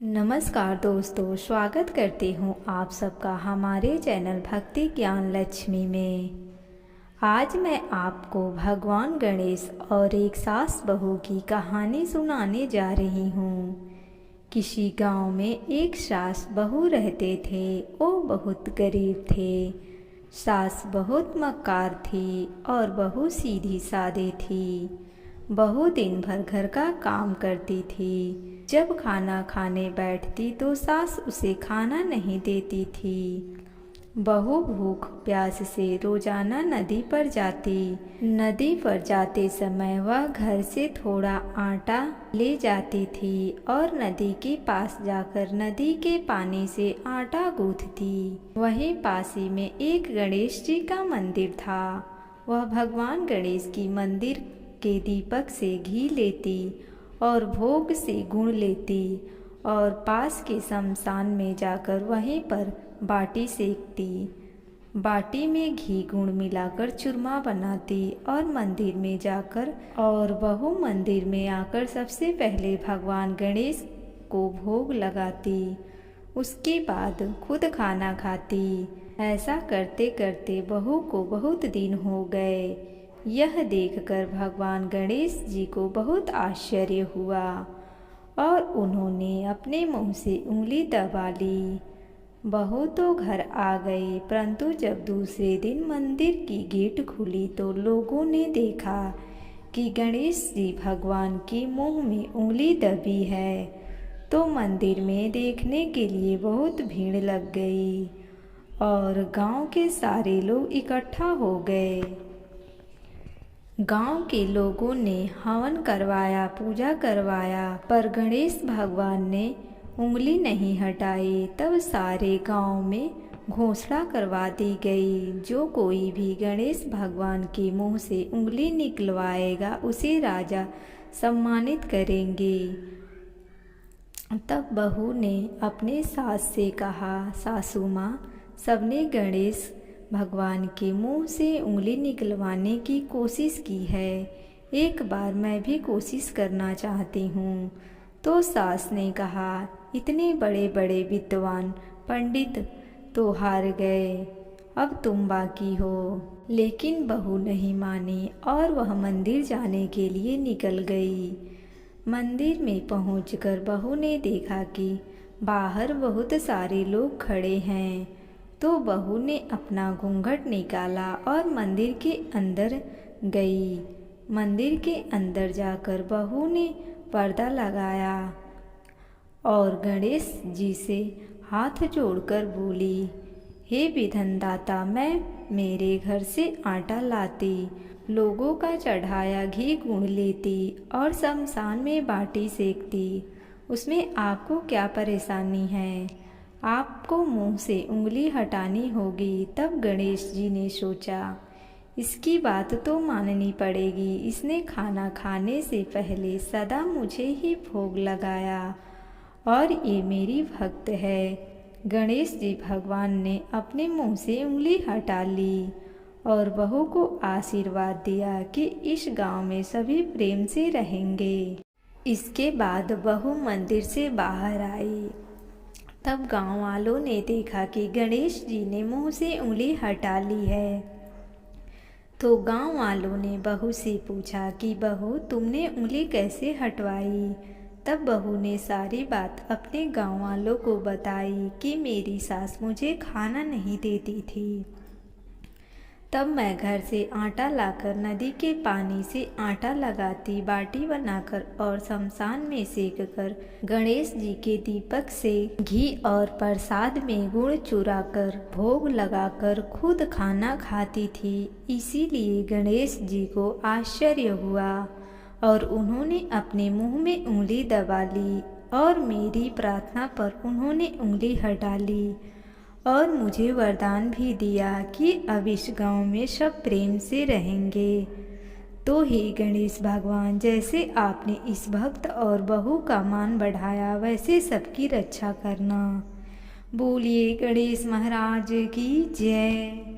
नमस्कार दोस्तों, स्वागत करती हूँ आप सबका हमारे चैनल भक्ति ज्ञान लक्ष्मी में। आज मैं आपको भगवान गणेश और एक सास बहू की कहानी सुनाने जा रही हूँ। किसी गांव में एक सास बहू रहते थे। वो बहुत गरीब थे। सास बहुत मक्कार थी और बहू सीधी सादी थी। बहू दिन भर घर का काम करती थी। जब खाना खाने बैठती तो सास उसे खाना नहीं देती थी। बहू भूख प्यास से रोजाना नदी पर जाती। नदी पर जाते समय वह घर से थोड़ा आटा ले जाती थी और नदी के पास जाकर नदी के पानी से आटा गूंथती। वहीं पास ही में एक गणेश जी का मंदिर था। वह भगवान गणेश की मंदिर के दीपक से घी लेती और भोग से गुण लेती और पास के शमशान में जाकर वहीं पर बाटी सेकती। बाटी में घी गुड़ मिलाकर चूरमा बनाती और मंदिर में जाकर और बहू मंदिर में आकर सबसे पहले भगवान गणेश को भोग लगाती। उसके बाद खुद खाना खाती। ऐसा करते करते बहू को बहुत दिन हो गए। यह देखकर भगवान गणेश जी को बहुत आश्चर्य हुआ और उन्होंने अपने मुंह से उंगली दबा ली। बहू तो घर आ गई, परंतु जब दूसरे दिन मंदिर की गेट खुली तो लोगों ने देखा कि गणेश जी भगवान के मुंह में उंगली दबी है। तो मंदिर में देखने के लिए बहुत भीड़ लग गई और गांव के सारे लोग इकट्ठा हो गए। गांव के लोगों ने हवन करवाया, पूजा करवाया, पर गणेश भगवान ने उंगली नहीं हटाई। तब सारे गांव में घोषणा करवा दी गई, जो कोई भी गणेश भगवान के मुंह से उंगली निकलवाएगा उसे राजा सम्मानित करेंगे। तब बहू ने अपने सास से कहा, सासू माँ, सबने गणेश भगवान के मुंह से उंगली निकलवाने की कोशिश की है। एक बार मैं भी कोशिश करना चाहती हूँ। तो सास ने कहा, इतने बड़े बड़े विद्वान पंडित तो हार गए, अब तुम बाकी हो। लेकिन बहू नहीं मानी और वह मंदिर जाने के लिए निकल गई। मंदिर में पहुंचकर बहू ने देखा कि बाहर बहुत सारे लोग खड़े हैं। तो बहू ने अपना घूंघट निकाला और मंदिर के अंदर गई। मंदिर के अंदर जाकर बहू ने पर्दा लगाया और गणेश जी से हाथ जोड़कर बोली, हे विधनदाता, मैं मेरे घर से आटा लाती, लोगों का चढ़ाया घी गुड़ लेती और शमशान में बाटी सेकती। उसमें आपको क्या परेशानी है? आपको मुंह से उंगली हटानी होगी। तब गणेश जी ने सोचा, इसकी बात तो माननी पड़ेगी। इसने खाना खाने से पहले सदा मुझे ही भोग लगाया और ये मेरी भक्त है। गणेश जी भगवान ने अपने मुंह से उंगली हटा ली और बहू को आशीर्वाद दिया कि इस गांव में सभी प्रेम से रहेंगे। इसके बाद बहू मंदिर से बाहर आई। तब गांव वालों ने देखा कि गणेश जी ने मुंह से उंगली हटा ली है। तो गांव वालों ने बहू से पूछा कि बहू, तुमने उंगली कैसे हटवाई? तब बहू ने सारी बात अपने गांव वालों को बताई कि मेरी सास मुझे खाना नहीं देती थी। तब मैं घर से आटा लाकर नदी के पानी से आटा लगाती, बाटी बनाकर और शमशान में सेक कर गणेश जी के दीपक से घी और प्रसाद में गुड़ चुराकर भोग लगाकर खुद खाना खाती थी। इसीलिए गणेश जी को आश्चर्य हुआ और उन्होंने अपने मुंह में उंगली दबा ली और मेरी प्रार्थना पर उन्होंने उंगली हटा ली और मुझे वरदान भी दिया कि अब इस गांव में सब प्रेम से रहेंगे। तो हे गणेश भगवान, जैसे आपने इस भक्त और बहू का मान बढ़ाया, वैसे सबकी रक्षा करना। बोलिए गणेश महाराज की जय।